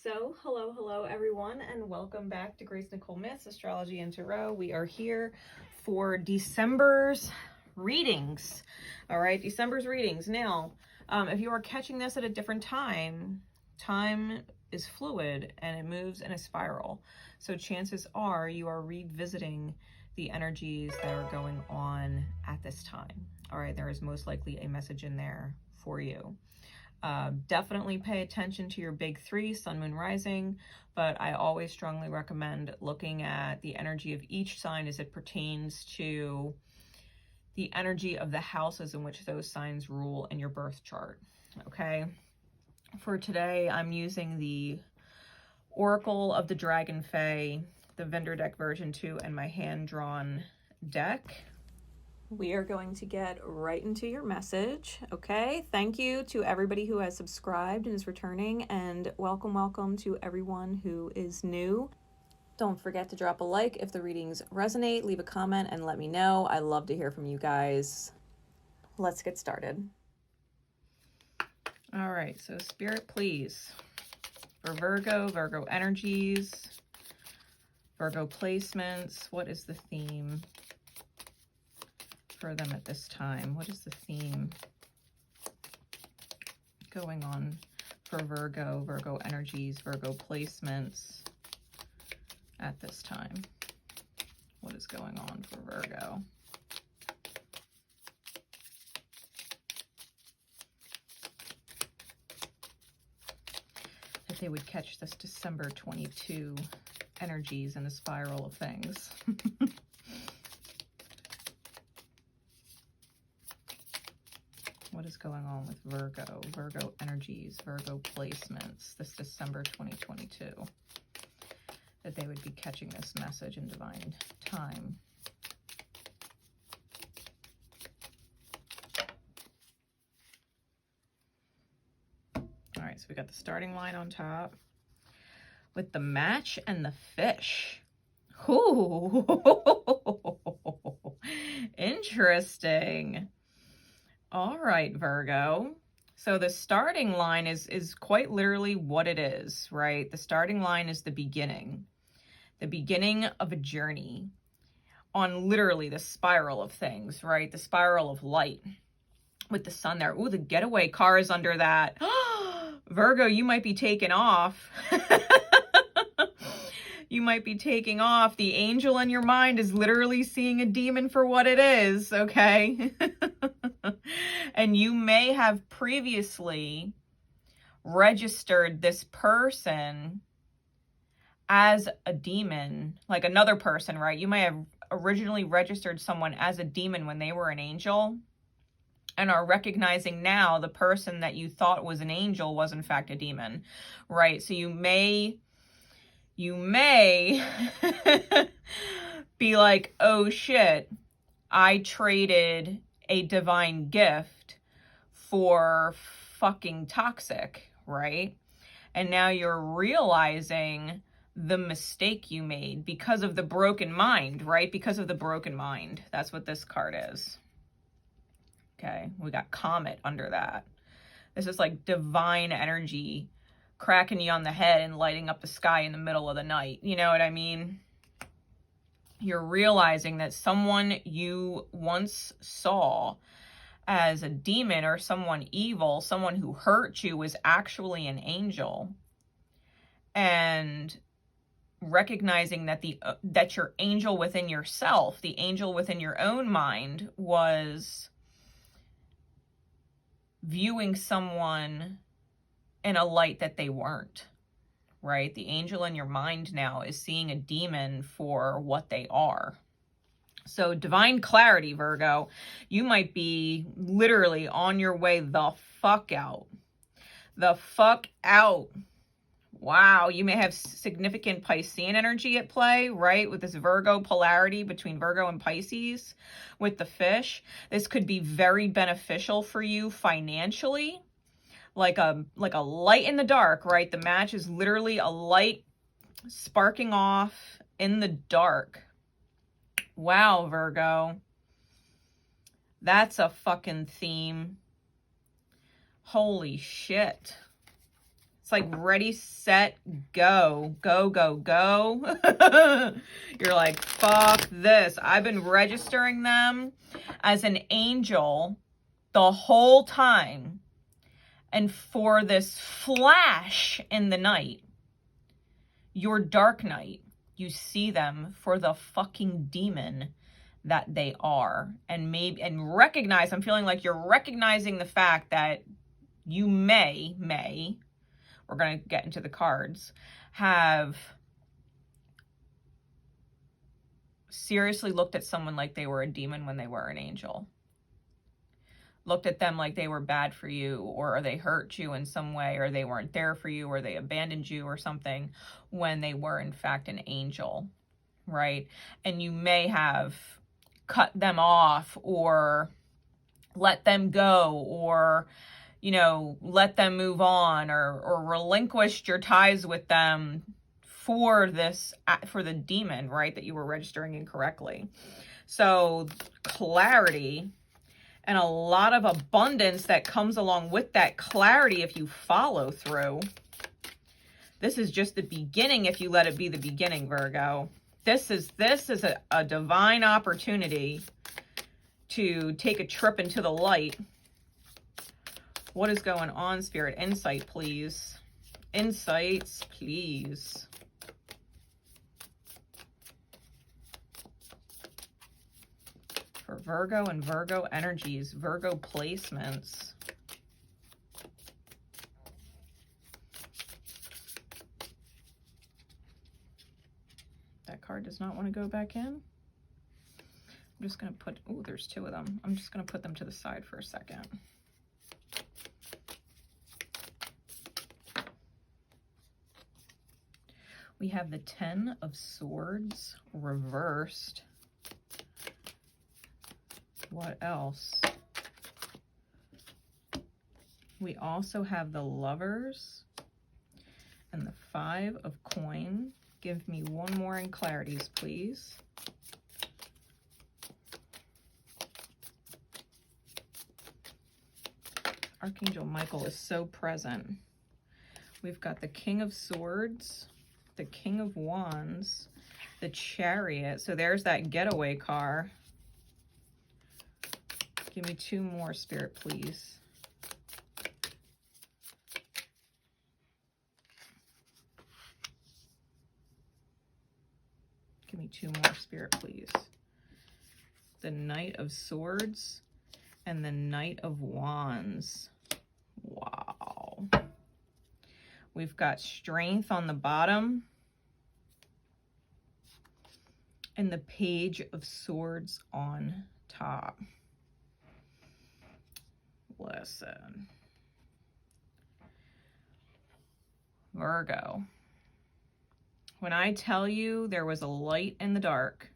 So, hello everyone, and welcome back to GraceNicoleMyths, Astrology and Tarot. We are here for December's readings. All right, December's readings. Now, if you are catching this at a different time is fluid and it moves in a spiral. So chances are you are revisiting the energies that are going on at this time. All right, there is most likely a message in there for you. Definitely pay attention to your big three, sun, moon, rising, but I always strongly recommend looking at the energy of each sign as it pertains to the energy of the houses in which those signs rule in your birth chart. Okay. For today, I'm using the Oracle of the Dragon Fae, the vendor deck version 2, and my hand-drawn deck. We are going to get right into your message, okay? Thank you to everybody who has subscribed and is returning, and welcome to everyone who is new. Don't forget to drop a like if the readings resonate, leave a comment, and let me know. I love to hear from you guys. Let's get started. All right, so Spirit, please. For Virgo energies, Virgo placements, what is the theme for them at this time? What is the theme going on for Virgo energies, Virgo placements at this time? What is going on for Virgo? That they would catch this December 22 energies in a spiral of things. What is going on with Virgo energies, Virgo placements this December 2022? That they would be catching this message in divine time. All right, so we got the starting line on top with the match and the fish. Ooh, interesting. All right, Virgo. So the starting line is quite literally what it is, right? The starting line is the beginning of a journey on literally the spiral of things, right? The spiral of light with the sun there. Ooh, the getaway car is under that. Virgo, you might be taking off. You might be taking off. The angel in your mind is literally seeing a demon for what it is, okay? And you may have previously registered this person as a demon, like another person, right? You may have originally registered someone as a demon when they were an angel, and are recognizing now the person that you thought was an angel was in fact a demon, right? So you may be like, oh shit, I traded a divine gift for fucking toxic, right? And now you're realizing the mistake you made because of the broken mind, right? Because of the broken mind. That's what this card is. Okay, we got Comet under that. This is like divine energy cracking you on the head and lighting up the sky in the middle of the night. You know what I mean? You're realizing that someone you once saw as a demon or someone evil, someone who hurt you, was actually an angel. And recognizing that that your angel within yourself, the angel within your own mind, was viewing someone in a light that they weren't, right? The angel in your mind now is seeing a demon for what they are. So divine clarity, Virgo. You might be literally on your way the fuck out. The fuck out. Wow, you may have significant Piscean energy at play, right? With this Virgo polarity between Virgo and Pisces with the fish. This could be very beneficial for you financially. Like a light in the dark, right? The match is literally a light sparking off in the dark. Wow, Virgo. That's a fucking theme. Holy shit. It's like ready, set, go, go, go, go. You're like, fuck this. I've been registering them as an angel the whole time. And for this flash in the night, your dark night, you see them for the fucking demon that they are. And recognize, I'm feeling like you're recognizing the fact that you may, we're going to get into the cards, have seriously looked at someone like they were a demon when they were an angel. Looked at them like they were bad for you, or they hurt you in some way, or they weren't there for you, or they abandoned you or something, when they were in fact an angel, right? And you may have cut them off, or let them go, or, you know, let them move on, or relinquished your ties with them for the demon, right, that you were registering incorrectly. So clarity and a lot of abundance that comes along with that clarity if you follow through. This is just the beginning if you let it be the beginning, Virgo. This is a divine opportunity to take a trip into the light. What is going on, Spirit? Insight, please. Insights, please. For Virgo and Virgo energies, Virgo placements. That card does not want to go back in. I'm just going to put, oh, there's two of them. I'm just going to put them to the side for a second. We have the 10 of Swords reversed. What else? We also have the Lovers and the 5 of Coin. Give me one more in clarities, please. Archangel Michael is so present. We've got the King of Swords, the King of Wands, the Chariot. So there's that getaway car. Give me two more, Spirit, please. Give me two more, Spirit, please. The Knight of Swords and the Knight of Wands. Wow. We've got Strength on the bottom and the Page of Swords on top. Listen, Virgo, when I tell you there was a light in the dark,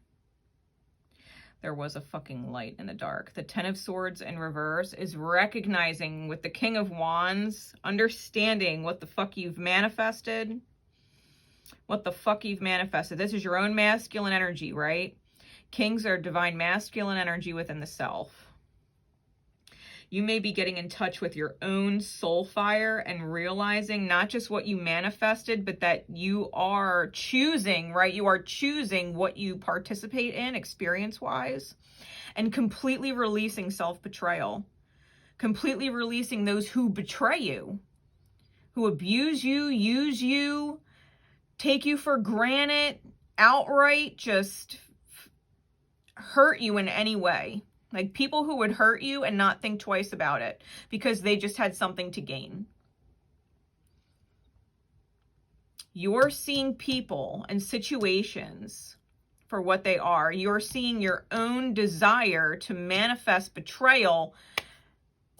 there was a fucking light in the dark. The 10 of Swords in reverse is recognizing with the King of Wands, understanding what the fuck you've manifested. What the fuck you've manifested. This is your own masculine energy, right? Kings are divine masculine energy within the self. You may be getting in touch with your own soul fire and realizing not just what you manifested, but that you are choosing, right? You are choosing what you participate in experience-wise, and completely releasing self-betrayal. Completely releasing those who betray you, who abuse you, use you, take you for granted, outright just hurt you in any way. Like people who would hurt you and not think twice about it because they just had something to gain. You're seeing people and situations for what they are. You're seeing your own desire to manifest betrayal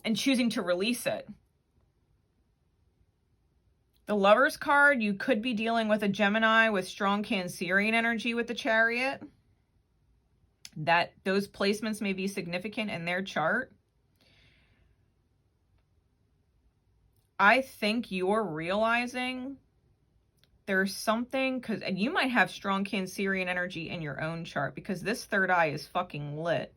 and choosing to release it. The Lovers card, you could be dealing with a Gemini with strong Cancerian energy with the Chariot. That those placements may be significant in their chart. I think you're realizing there's something, and you might have strong Cancerian energy in your own chart because this third eye is fucking lit.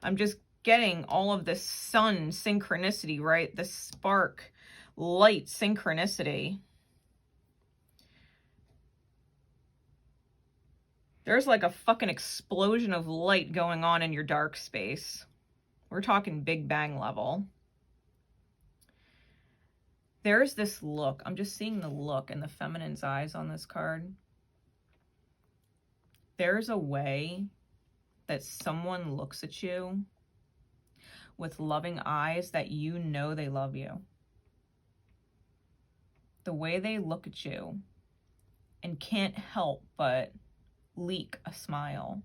I'm just getting all of this sun synchronicity, right? The spark, light synchronicity. There's like a fucking explosion of light going on in your dark space. We're talking Big Bang level. There's this look. I'm just seeing the look in the feminine's eyes on this card. There's a way that someone looks at you with loving eyes that you know they love you. The way they look at you and can't help but leak a smile.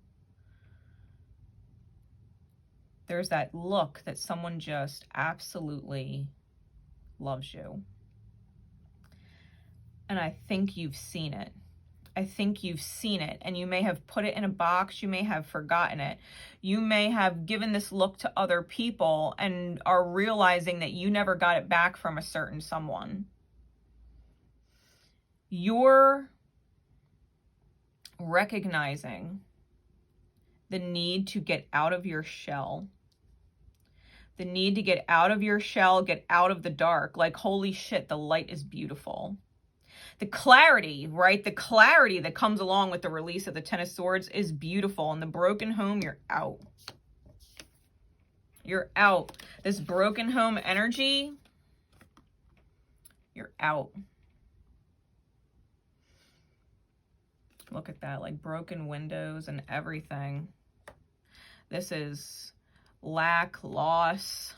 There's that look that someone just absolutely loves you. And I think you've seen it. I think you've seen it, and you may have put it in a box. You may have forgotten it. You may have given this look to other people and are realizing that you never got it back from a certain someone. You're recognizing the need to get out of your shell. The need to get out of your shell, get out of the dark. Like, holy shit, the light is beautiful. The clarity, right? The clarity that comes along with the release of the Ten of Swords is beautiful. In the broken home, you're out. You're out. This broken home energy, you're out. Look at that, like broken windows and everything. This is lack, loss,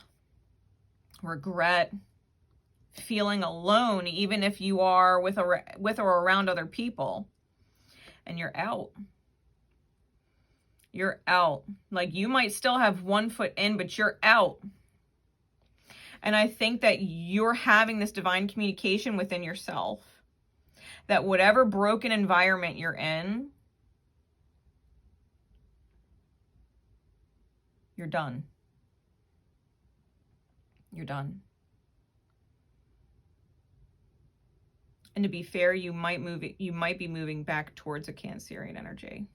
regret, feeling alone, even if you are with or around other people, and you're out. You're out. Like, you might still have one foot in, but you're out. And I think that you're having this divine communication within yourself, that whatever broken environment you're in, you're done. You're done. And to be fair, you might be moving back towards a Cancerian energy.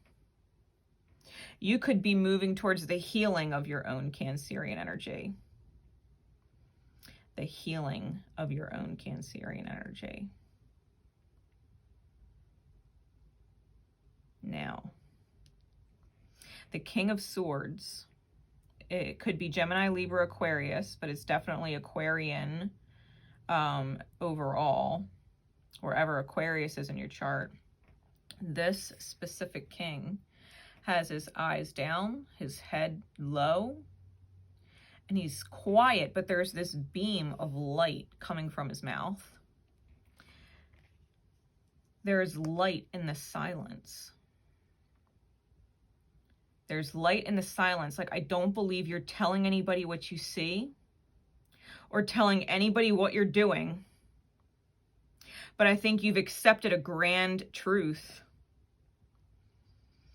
You could be moving towards the healing of your own Cancerian energy. The healing of your own Cancerian energy. Now, the King of Swords. It could be Gemini, Libra, Aquarius, but it's definitely Aquarian overall. Wherever Aquarius is in your chart. This specific king has his eyes down, his head low, and he's quiet, but there's this beam of light coming from his mouth. There's light in the silence. There's light in the silence. Like, I don't believe you're telling anybody what you see or telling anybody what you're doing. But I think you've accepted a grand truth.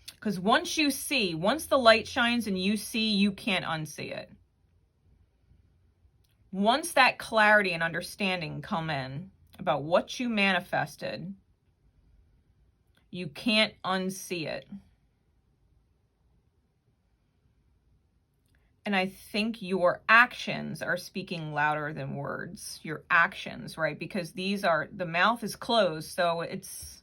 Because once the light shines and you see, you can't unsee it. Once that clarity and understanding come in about what you manifested, you can't unsee it. And I think your actions are speaking louder than words. Your actions, right? Because the mouth is closed, so it's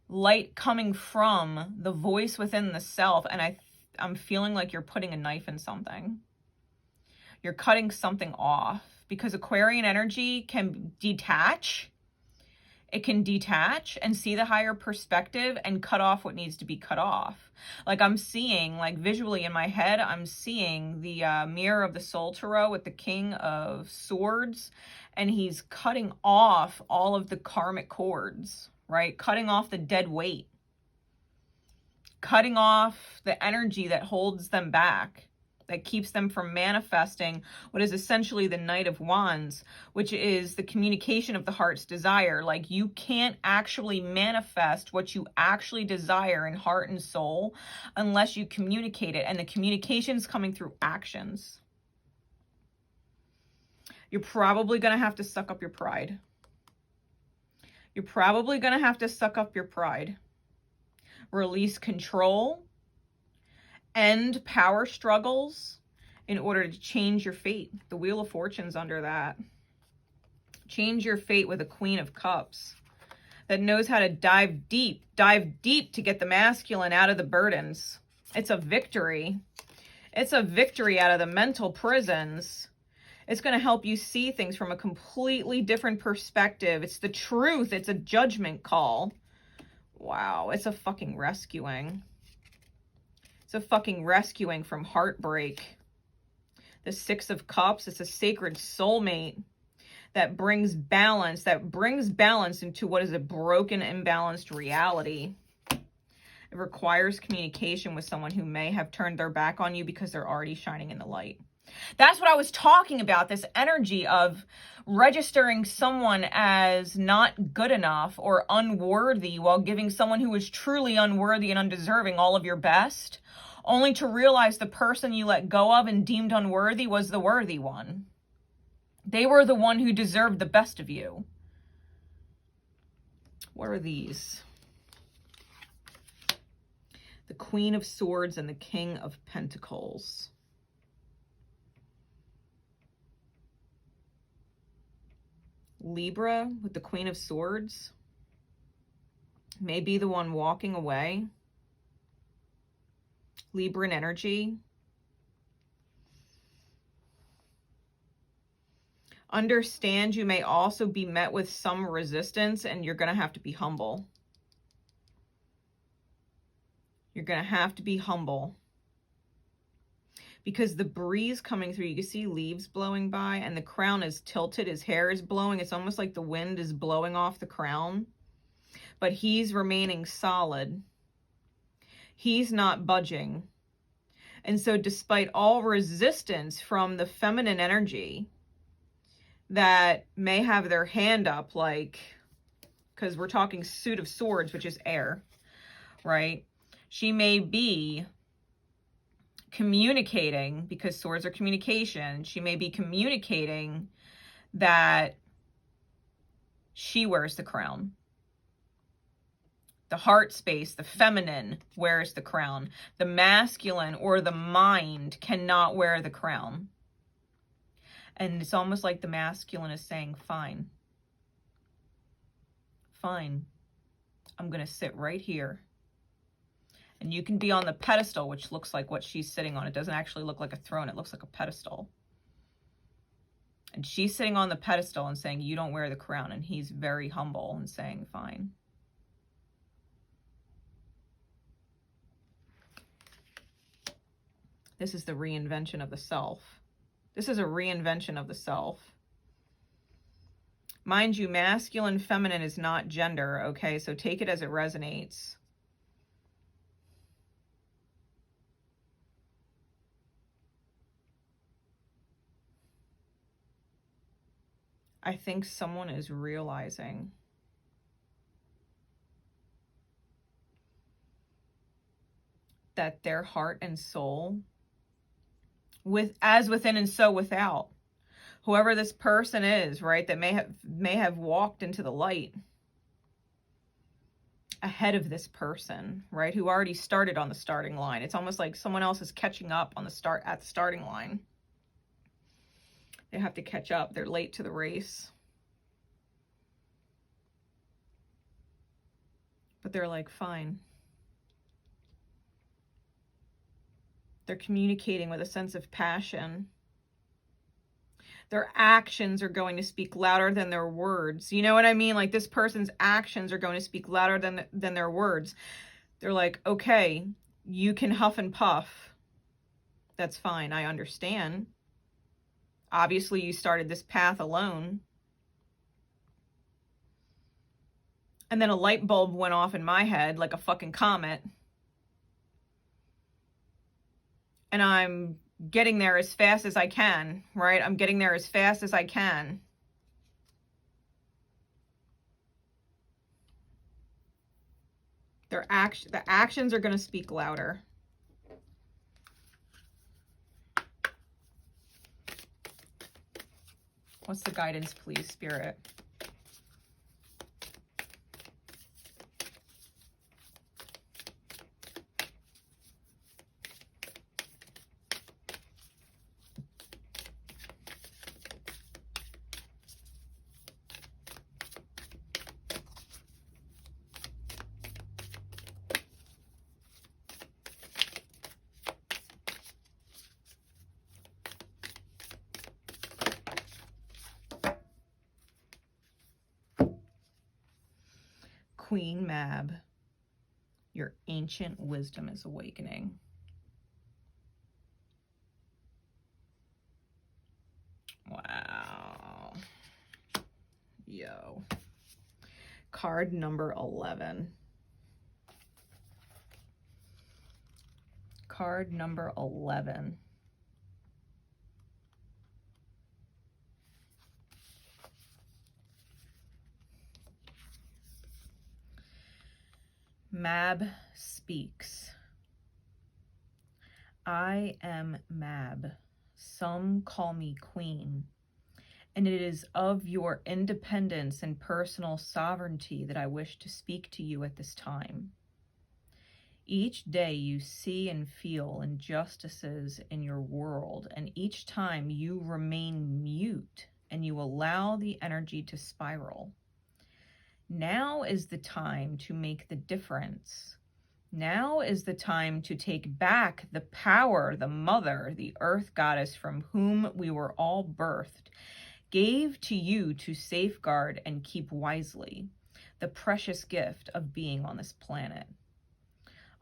light coming from the voice within the self. And I'm feeling like you're putting a knife in something. You're cutting something off. Because Aquarian energy can detach. It can detach and see the higher perspective and cut off what needs to be cut off. Like, I'm seeing, like, visually in my head, I'm seeing the Mirror of the Soul Tarot with the King of Swords, and he's cutting off all of the karmic cords, right? Cutting off the dead weight. Cutting off the energy that holds them back, that keeps them from manifesting what is essentially the Knight of Wands, which is the communication of the heart's desire. Like, you can't actually manifest what you actually desire in heart and soul unless you communicate it. And the communication's coming through actions. You're probably going to have to suck up your pride. You're probably going to have to suck up your pride. Release control. End power struggles in order to change your fate. The Wheel of Fortune's under that. Change your fate with a Queen of Cups. that knows how to dive deep to get the masculine out of the burdens. It's a victory. It's a victory out of the mental prisons. It's going to help you see things from a completely different perspective. It's the truth. It's a judgment call. Wow, it's a fucking rescuing. It's a fucking rescuing from heartbreak. The Six of Cups, it's a sacred soulmate that brings balance into what is a broken, imbalanced reality. It requires communication with someone who may have turned their back on you because they're already shining in the light. That's what I was talking about, this energy of registering someone as not good enough or unworthy while giving someone who is truly unworthy and undeserving all of your best, only to realize the person you let go of and deemed unworthy was the worthy one. They were the one who deserved the best of you. What are these? The Queen of Swords and the King of Pentacles. Libra with the Queen of Swords may be the one walking away. Libran energy. Understand you may also be met with some resistance, and you're going to have to be humble. You're going to have to be humble. Because the breeze coming through, you can see leaves blowing by, and the crown is tilted. His hair is blowing. It's almost like the wind is blowing off the crown. But he's remaining solid. He's not budging. And so despite all resistance from the feminine energy that may have their hand up, like, because we're talking suit of swords, which is air, right? She may be communicating, because swords are communication. She may be communicating that she wears the crown. The heart space, the feminine, wears the crown. The masculine or the mind cannot wear the crown. And it's almost like the masculine is saying, fine. Fine. I'm going to sit right here. And you can be on the pedestal, which looks like what she's sitting on. It doesn't actually look like a throne. It looks like a pedestal. And she's sitting on the pedestal and saying, you don't wear the crown. And he's very humble and saying, fine. This is the reinvention of the self. This is a reinvention of the self. Mind you, masculine, feminine is not gender, okay? So take it as it resonates. I think someone is realizing that their heart and soul, as within and so without, whoever this person is, right, that may have walked into the light ahead of this person, right, who already started on the starting line. It's almost like someone else is catching up on at the starting line. They have to catch up. They're late to the race. But they're like, fine. They're communicating with a sense of passion. Their actions are going to speak louder than their words. You know what I mean? Like, this person's actions are going to speak louder than their words. They're like, okay, you can huff and puff. That's fine. I understand. Obviously, you started this path alone. And then a light bulb went off in my head like a fucking comet. And I'm getting there as fast as I can, right? I'm getting there as fast as I can. The actions are going to speak louder. What's the guidance, please, Spirit? Queen Mab, your ancient wisdom is awakening. Wow. Yo. Card number 11. Card number 11. Mab speaks. I am Mab. Some call me Queen, and it is of your independence and personal sovereignty that I wish to speak to you at this time. Each day you see and feel injustices in your world, and each time you remain mute and you allow the energy to spiral. Now is the time to make the difference. Now is the time to take back the power the mother, the earth goddess from whom we were all birthed, gave to you to safeguard and keep wisely, the precious gift of being on this planet.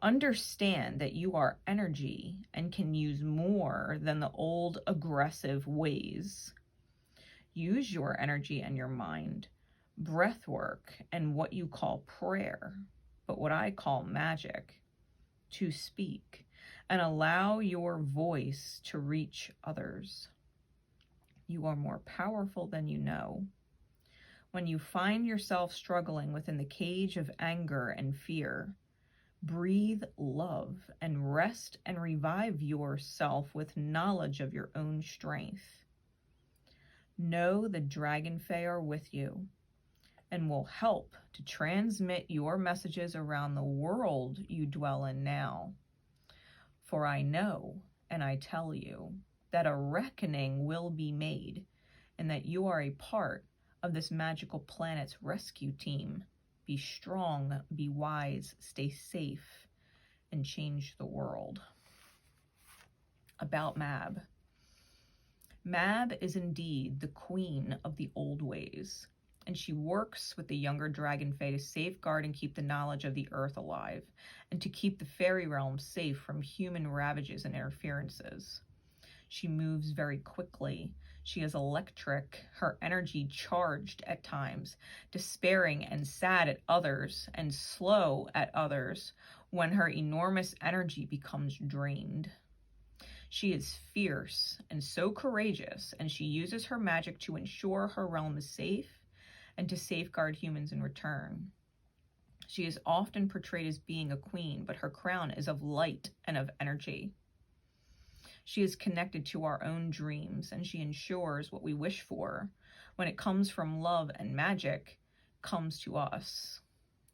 Understand that you are energy and can use more than the old aggressive ways. Use your energy and your mind, breath work, and what you call prayer, but what I call magic, to speak and allow your voice to reach others. You are more powerful than you know. When you find yourself struggling within the cage of anger and fear, breathe love and rest and revive yourself with knowledge of your own strength. Know the Dragon Fae are with you and will help to transmit your messages around the world you dwell in now. For I know, and I tell you, that a reckoning will be made, and that you are a part of this magical planet's rescue team. Be strong, be wise, stay safe, and change the world. About Mab. Mab is indeed the queen of the old ways, and she works with the younger Dragon Fae to safeguard and keep the knowledge of the earth alive, and to keep the fairy realm safe from human ravages and interferences. She moves very quickly. She is electric, her energy charged at times, despairing and sad at others, and slow at others when her enormous energy becomes drained. She is fierce and so courageous, and she uses her magic to ensure her realm is safe and to safeguard humans in return. She is often portrayed as being a queen, but her crown is of light and of energy. She is connected to our own dreams, and she ensures what we wish for, when it comes from love and magic, comes to us.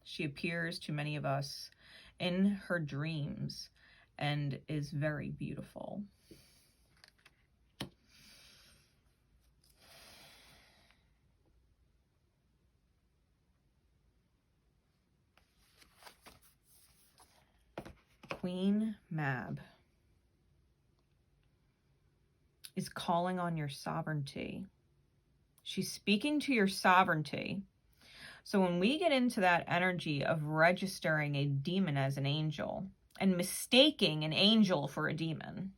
She appears to many of us in her dreams and is very beautiful. Queen Mab is calling on your sovereignty. She's speaking to your sovereignty. So when we get into that energy of registering a demon as an angel and mistaking an angel for a demon,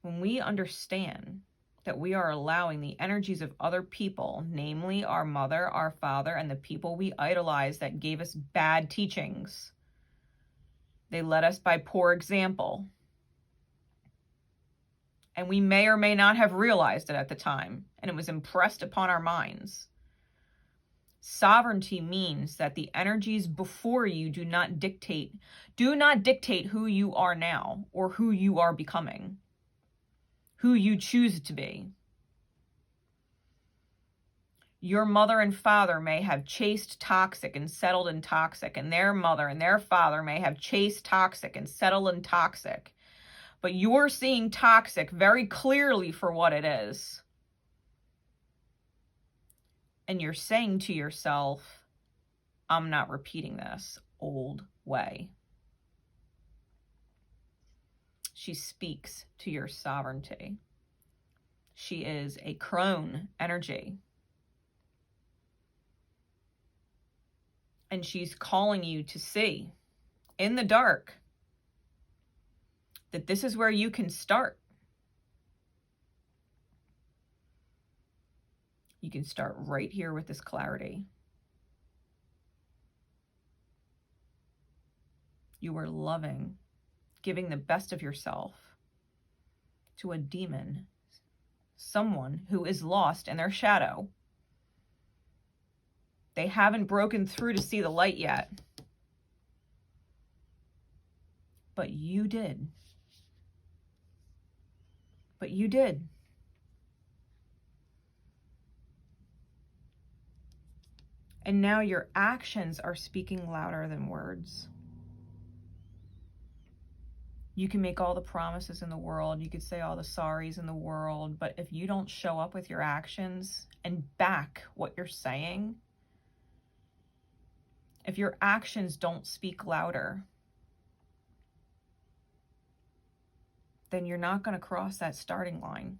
when we understand that we are allowing the energies of other people, namely our mother, our father, and the people we idolize that gave us bad teachings, they led us by poor example. And we may or may not have realized it at the time, and it was impressed upon our minds. Sovereignty means that the energies before you do not dictate who you are now or who you are becoming, who you choose to be. Your mother and father may have chased toxic and settled in toxic, and their mother and their father may have chased toxic and settled in toxic. But you're seeing toxic very clearly for what it is. And you're saying to yourself, I'm not repeating this old way. She speaks to your sovereignty. She is a crone energy. And she's calling you to see in the dark that this is where you can start. You can start right here with this clarity. You were loving, giving the best of yourself to a demon, someone who is lost in their shadow. They haven't broken through to see the light yet. But you did. But you did. And now your actions are speaking louder than words. You can make all the promises in the world. You could say all the sorries in the world. But if you don't show up with your actions and back what you're saying, if your actions don't speak louder, then you're not going to cross that starting line.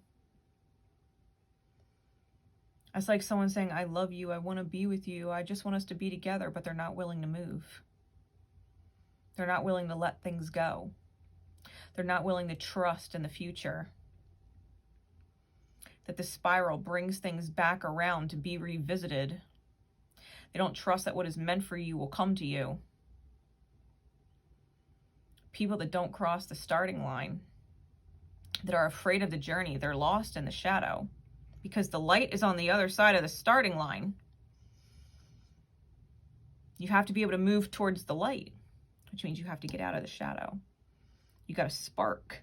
It's like someone saying, I love you, I want to be with you, I just want us to be together, but they're not willing to move. They're not willing to let things go. They're not willing to trust in the future. That the spiral brings things back around to be revisited. They don't trust that what is meant for you will come to you. People that don't cross the starting line, that are afraid of the journey, they're lost in the shadow because the light is on the other side of the starting line. You have to be able to move towards the light, which means you have to get out of the shadow. You got a spark.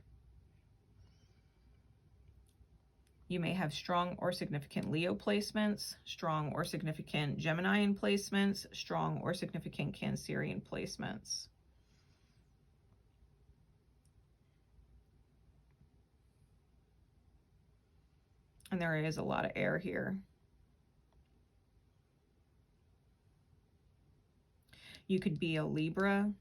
You may have strong or significant Leo placements, strong or significant Geminian placements, strong or significant Cancerian placements. And there is a lot of air here. You could be a Libra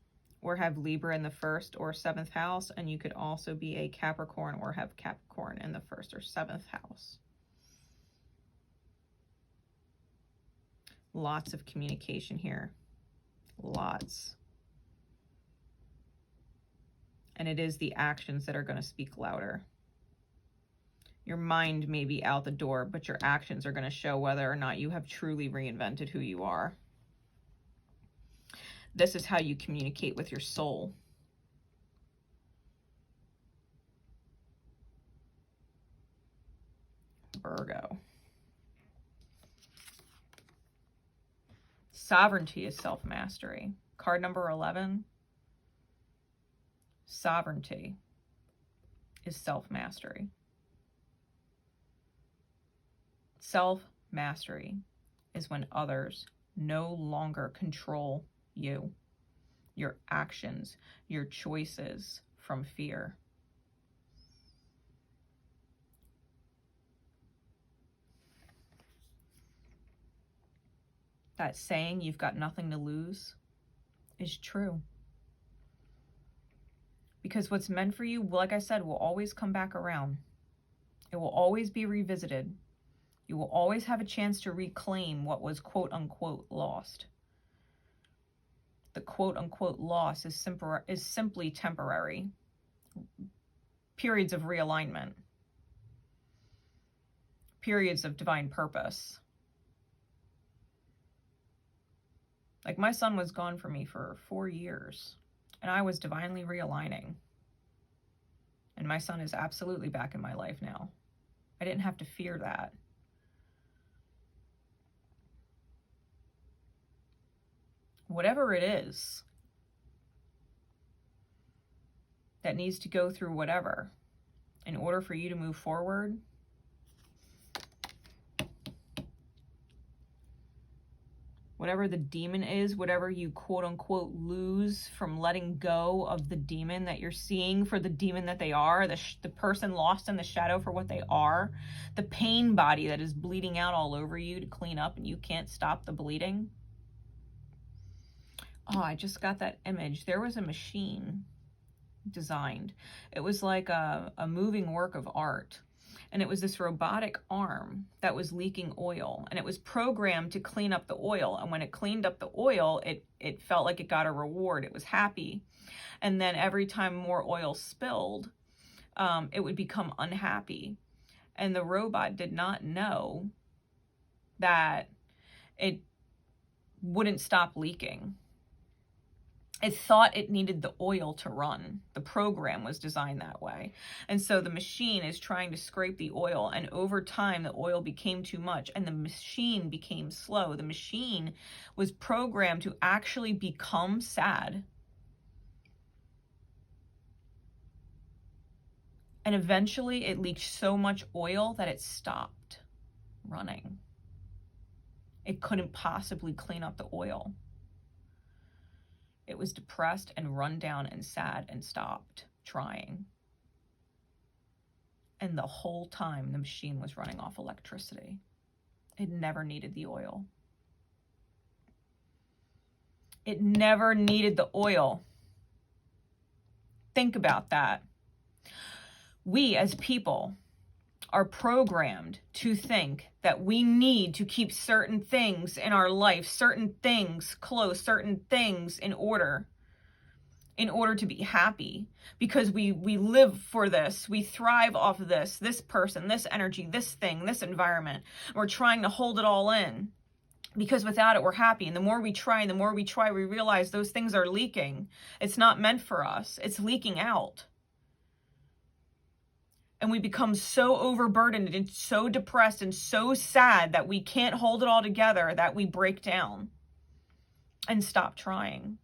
or have Libra in the 1st or 7th house, and you could also be a Capricorn or have Capricorn in the 1st or 7th house. Lots of communication here. Lots. And it is the actions that are going to speak louder. Your mind may be out the door, but your actions are going to show whether or not you have truly reinvented who you are. This is how you communicate with your soul. Virgo. Sovereignty is self-mastery. Card number 11. Sovereignty is self-mastery. Self-mastery is when others no longer control you, your actions, your choices from fear. That saying, you've got nothing to lose, is true. Because what's meant for you, like I said, will always come back around. It will always be revisited. You will always have a chance to reclaim what was quote unquote lost. The quote unquote loss is simply temporary. Periods of realignment. Periods of divine purpose. Like my son was gone from me for 4 years and I was divinely realigning. And my son is absolutely back in my life now. I didn't have to fear that. Whatever it is that needs to go through whatever in order for you to move forward, whatever the demon is, whatever you quote unquote lose from letting go of the demon that you're seeing for the demon that they are, the person lost in the shadow for what they are, the pain body that is bleeding out all over you to clean up and you can't stop the bleeding. Oh, I just got that image. There was a machine designed. It was like a moving work of art. And it was this robotic arm that was leaking oil, and it was programmed to clean up the oil. And when it cleaned up the oil, it felt like it got a reward. It was happy. And then every time more oil spilled, it would become unhappy. And the robot did not know that it wouldn't stop leaking. It thought it needed the oil to run. The program was designed that way. And so the machine is trying to scrape the oil, and over time the oil became too much and the machine became slow. The machine was programmed to actually become sad. And eventually it leaked so much oil that it stopped running. It couldn't possibly clean up the oil. It was depressed and run down and sad and stopped trying. And the whole time the machine was running off electricity. It never needed the oil. It never needed the oil. Think about that. We as people are programmed to think that we need to keep certain things in our life, certain things close, certain things in order to be happy, because we live for this, we thrive off of this person, this energy, this thing, this environment. We're trying to hold it all in because without it we're happy. And the more we try, we realize those things are leaking. It's not meant for us. It's leaking out. And we become so overburdened and so depressed and so sad that we can't hold it all together, that we break down and stop trying.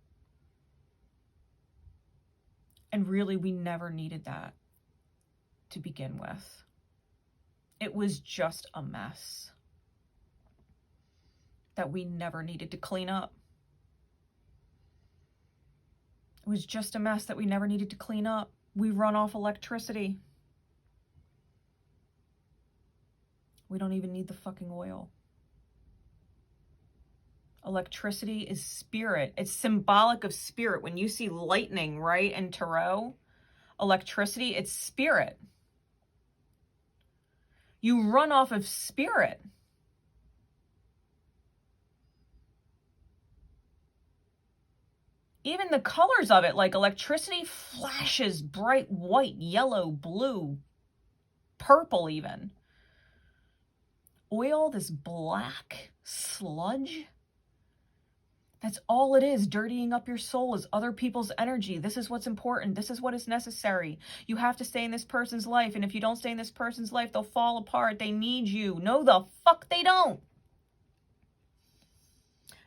And really, we never needed that to begin with. It was just a mess that we never needed to clean up. It was just a mess that we never needed to clean up. We run off electricity. We don't even need the fucking oil. Electricity is spirit. It's symbolic of spirit. When you see lightning, right, in tarot, electricity, it's spirit. You run off of spirit. Even the colors of it, like electricity flashes bright white, yellow, blue, purple even. Oil, this black sludge, that's all it is. Dirtying up your soul is other people's energy. This is what's important. This is what is necessary. You have to stay in this person's life. And if you don't stay in this person's life, they'll fall apart. They need you. No, the fuck they don't.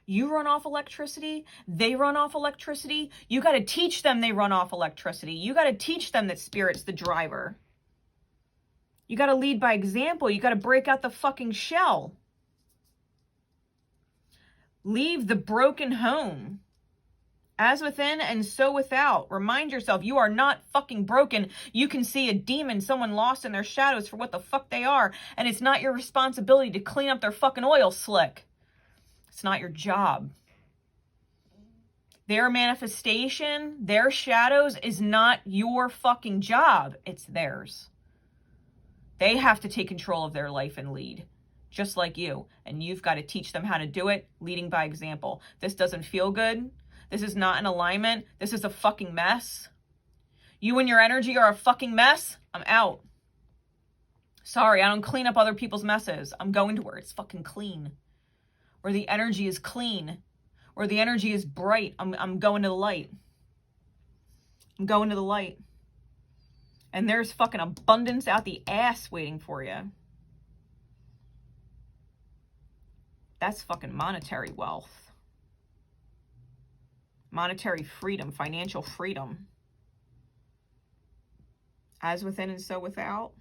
You run off electricity. They run off electricity. You got to teach them they run off electricity. You got to teach them that spirit's the driver. You got to lead by example. You got to break out the fucking shell. Leave the broken home. As within and so without. Remind yourself you are not fucking broken. You can see a demon, someone lost in their shadows for what the fuck they are. And it's not your responsibility to clean up their fucking oil slick. It's not your job. Their manifestation, their shadows is not your fucking job. It's theirs. They have to take control of their life and lead, just like you. And you've got to teach them how to do it, leading by example. This doesn't feel good. This is not in alignment. This is a fucking mess. You and your energy are a fucking mess. I'm out. Sorry, I don't clean up other people's messes. I'm going to where it's fucking clean. Where the energy is clean. Where the energy is bright. I'm going to the light. I'm going to the light. And there's fucking abundance out the ass waiting for you. That's fucking monetary wealth. Monetary freedom, financial freedom. As within and so without.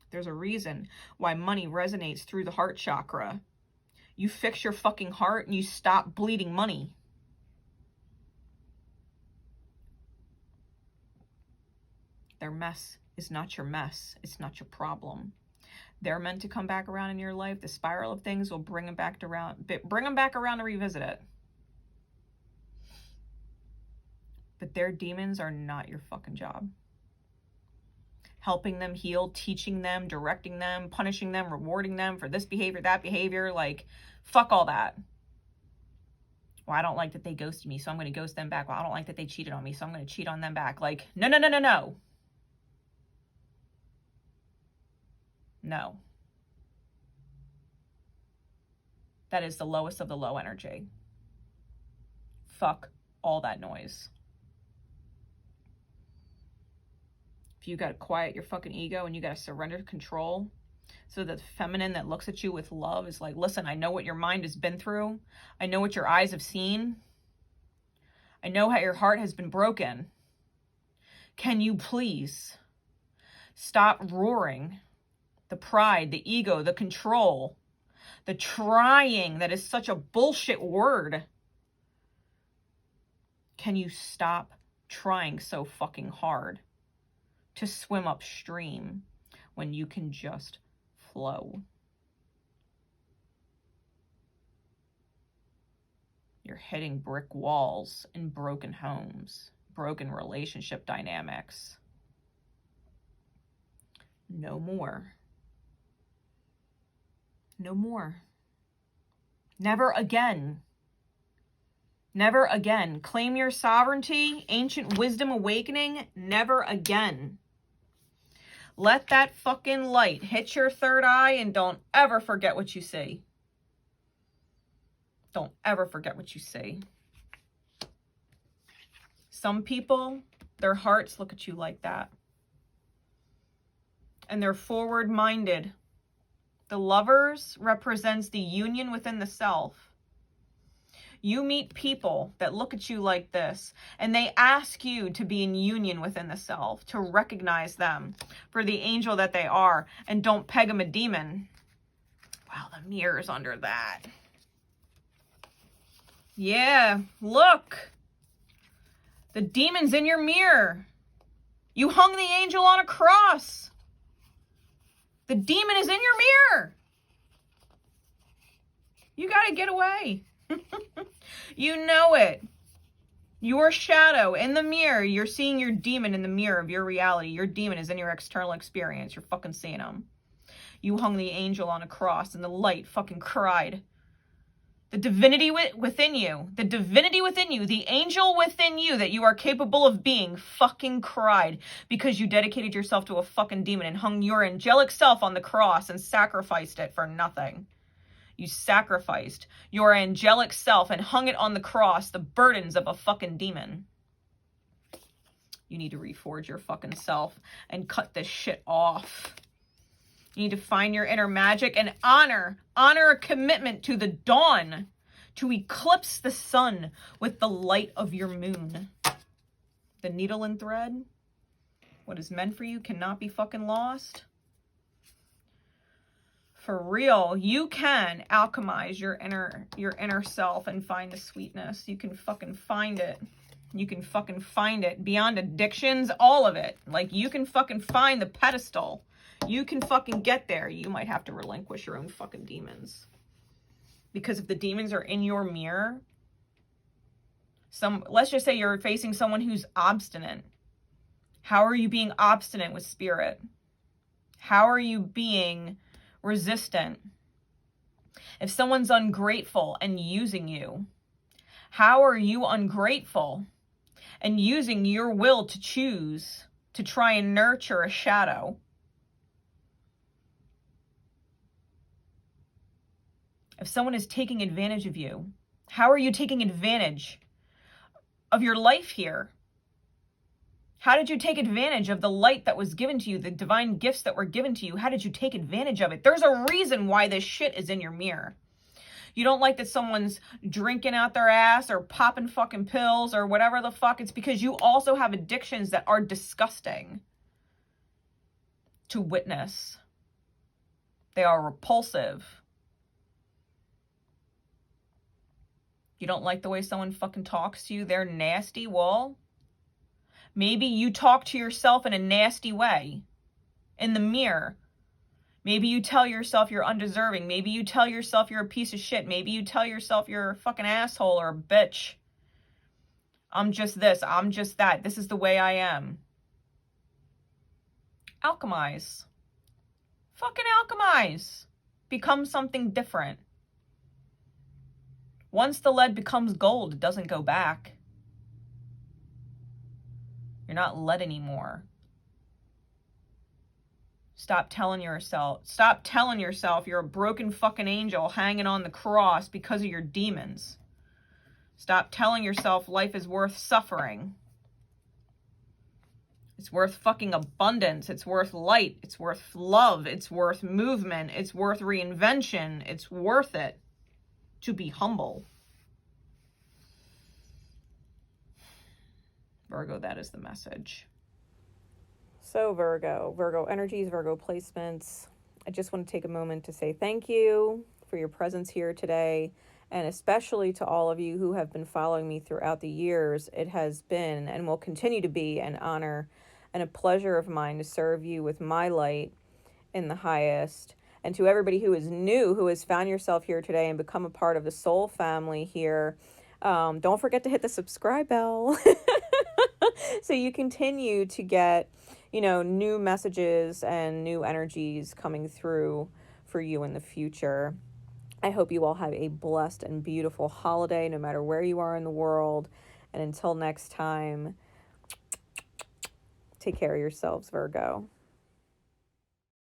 There's a reason why money resonates through the heart chakra. You fix your fucking heart and you stop bleeding money. Their mess is not your mess. It's not your problem. They're meant to come back around in your life. The spiral of things will bring them back around to revisit it. But their demons are not your fucking job. helping them heal, teaching them, directing them, punishing them, rewarding them for this behavior, that behavior. Like, fuck all that. Well, I don't like that they ghosted me, so I'm going to ghost them back. Well, I don't like that they cheated on me, so I'm going to cheat on them back. Like, no, no, no, no, no. No. That is the lowest of the low energy. Fuck all that noise. If you got to quiet your fucking ego and you got to surrender control, so that the feminine that looks at you with love is like, listen, I know what your mind has been through. I know what your eyes have seen. I know how your heart has been broken. Can you please stop roaring the pride, the ego, the control, the trying that is such a bullshit word? Can you stop trying so fucking hard to swim upstream when you can just flow? You're hitting brick walls in broken homes, broken relationship dynamics. No more. No more. Never again. Never again. Claim your sovereignty, ancient wisdom awakening. Never again. Let that fucking light hit your third eye and don't ever forget what you see. Don't ever forget what you see. Some people, their hearts look at you like that. And they're forward-minded. The lovers represents the union within the self. You meet people that look at you like this, and they ask you to be in union within the self, to recognize them for the angel that they are, and don't peg them a demon. Wow, the mirror's under that. Yeah, look. The demon's in your mirror. You hung the angel on a cross. The demon is in your mirror. You got to get away. You know it. Your shadow in the mirror. You're seeing your demon in the mirror of your reality. Your demon is in your external experience. You're fucking seeing him. You hung the angel on a cross and the light fucking cried. The divinity within you, the divinity within you, the angel within you that you are capable of being fucking cried because you dedicated yourself to a fucking demon and hung your angelic self on the cross and sacrificed it for nothing. You sacrificed your angelic self and hung it on the cross, the burdens of a fucking demon. You need to reforge your fucking self and cut this shit off. You need to find your inner magic and honor a commitment to the dawn, to eclipse the sun with the light of your moon. The needle and thread, what is meant for you cannot be fucking lost. For real, you can alchemize your inner self and find the sweetness. You can fucking find it. You can fucking find it beyond addictions, all of it. Like, you can fucking find the pedestal. You can fucking get there. You might have to relinquish your own fucking demons. Because if the demons are in your mirror, let's just say you're facing someone who's obstinate. How are you being obstinate with spirit? How are you being resistant? If someone's ungrateful and using you, how are you ungrateful and using your will to choose to try and nurture a shadow? If someone is taking advantage of you, how are you taking advantage of your life here? How did you take advantage of the light that was given to you, the divine gifts that were given to you? How did you take advantage of it? There's a reason why this shit is in your mirror. You don't like that someone's drinking out their ass or popping fucking pills or whatever the fuck. It's because you also have addictions that are disgusting to witness. They are repulsive. You don't like the way someone fucking talks to you. They're nasty. Well, maybe you talk to yourself in a nasty way in the mirror. Maybe you tell yourself you're undeserving. Maybe you tell yourself you're a piece of shit. Maybe you tell yourself you're a fucking asshole or a bitch. I'm just this. I'm just that. This is the way I am. Alchemize. Fucking alchemize. Become something different. Once the lead becomes gold, it doesn't go back. You're not lead anymore. Stop telling yourself you're a broken fucking angel hanging on the cross because of your demons. Stop telling yourself life is worth suffering. It's worth fucking abundance. It's worth light. It's worth love. It's worth movement. It's worth reinvention. It's worth it to be humble. Virgo, that is the message. So Virgo energies, Virgo placements. I just want to take a moment to say thank you for your presence here today, and especially to all of you who have been following me throughout the years. It has been and will continue to be an honor and a pleasure of mine to serve you with my light in the highest. And to everybody who is new, who has found yourself here today and become a part of the soul family here, don't forget to hit the subscribe bell so you continue to get, new messages and new energies coming through for you in the future. I hope you all have a blessed and beautiful holiday, no matter where you are in the world. And until next time, take care of yourselves, Virgo.